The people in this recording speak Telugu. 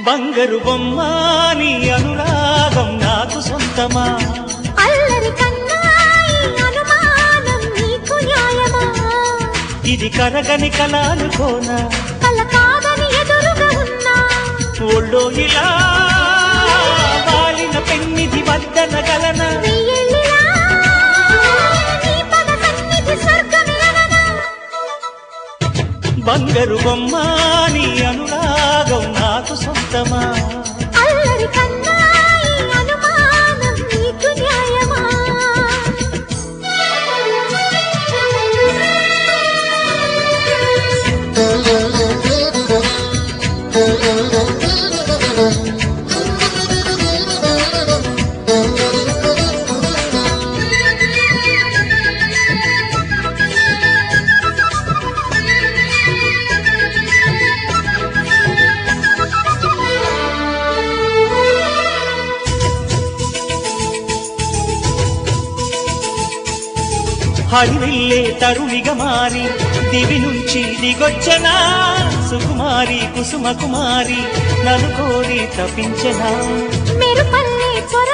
బంగారు బొమ్మ నీ అనురాగం నాకు సొంతమా అల్లరి కన్నాయి అనుమానం నీకు న్యాయమా ఇది కరగని కలానుకోనా కల కాదని ఎదురుగా ఉన్నా ఒళ్ళో ఇలా వాలిన పెన్నిది వద్దనగలన వెయ్యేళ్ళిలా నీ పద సన్నిధి స్వర్గమిలననా బంగారు బొమ్మ నీ అనురాగం నాకు సొంతమా అల్లరి కన్నాయి అనుమానం నీకు న్యాయమా హరివిల్లే తరుణిగా మారి దివి నుంచి దిగొచ్చనా సుకుమారి కుసుమ కుమారి నన్ను కోరి తప్పించనా మెరుపల్లే చొర